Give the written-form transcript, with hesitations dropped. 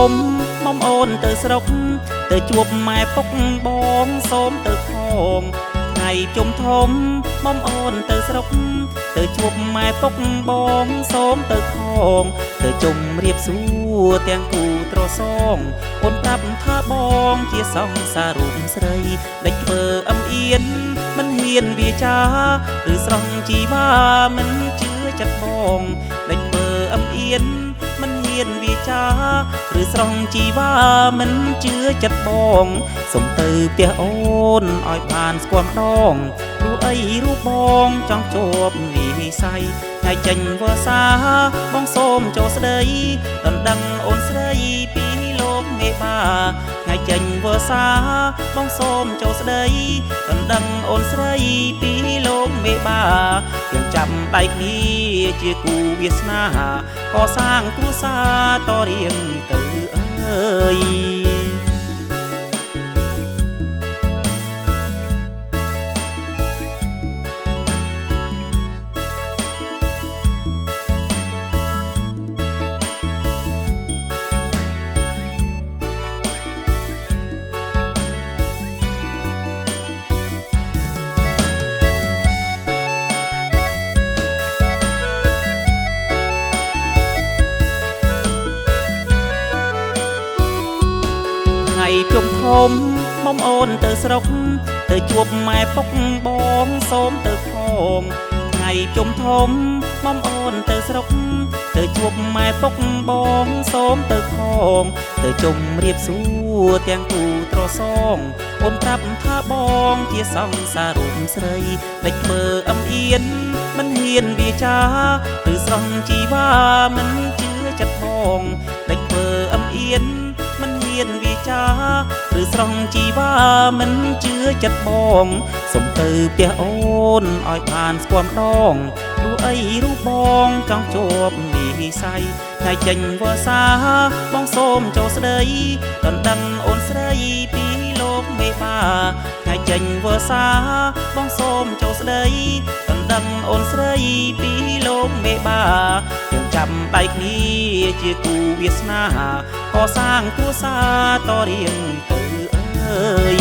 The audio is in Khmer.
มមុំអូនទៅស្រុកទៅជួបម៉ែពុកបងសូមទៅផងថ្ងៃជុំធំមុំអូនទៅស្រុកទៅជួបម៉ែពុកបងសូមទៅផងទៅជុំរៀបសួរទាំងគូត្រសងអូនប្រាប់ថាបងជាសង្សាររូបស្រីដេចធ្វើអឹមអៀនមិនហ៊ានវាចាឬស្រង់ជីវ៉ាមិនជឿចិត្តបងដេចធ្វើអឹមអៀនមិនហ៊ានវាចាឬស្រង់ជីវ៉ាមិនជឿចិត្តបងសុំទៅផ្ទះអូនឲ្យបានស្គាល់ម្ដងព្រោះអីរូបបងចង់ជាប់និស័យថ្ងៃចេញវស្សាបងសូមចូលស្ដីដណ្ដឹងអូនស្រីពីលោកមេបាថ្ងៃចេញវស្សាបងសូមចូលស្ដីដណ្ដឹងអូនស្រីពីលោកមេបាយើងចាំដៃគ្នាជាគូវាសនាកសាងគ្រួសារតរៀងទៅអើយថ្ងៃជុំធំមុំអូនទៅស្រុកទៅជួបម៉ែពុកបងសូមទៅផងថ្ងៃជុំធំមុំអូនទៅស្រុកទៅជួបម៉ែពុកបងសូមទៅផងទៅជុំរៀបសួរទាំងគូត្រសងអូនប្រាប់ថាបងជាសង្សាររូបស្រីដេចធ្វើអឹមអៀនមិនហ៊ានវាចាឬស្រង់ជីវ៉ាមិនជឿចិត្តបងដេចធ្វើអឹមអៀនមិនហ៊ានវាចាឬស្រង់ជីវ៉ាមិនជឿចិត្តបងសុំទៅផ្ទះអូនឲ្យបានស្គាល់ម្ដងព្រោះអីរូបបងចង់ជាប់និស័យថ្ងៃចេញវស្សាបងសូមចូលស្ដីដណ្ដឹងអូនស្រីពីលោកមេបាថ្ងៃចេញវស្សាបងសូមចូលស្ដីដណ្ដឹងអូនស្រីពីលោកមេបាយើងចាំដៃគ្នាជាគូវាសនាកសាងគ្រួសារតរៀងទៅអើយ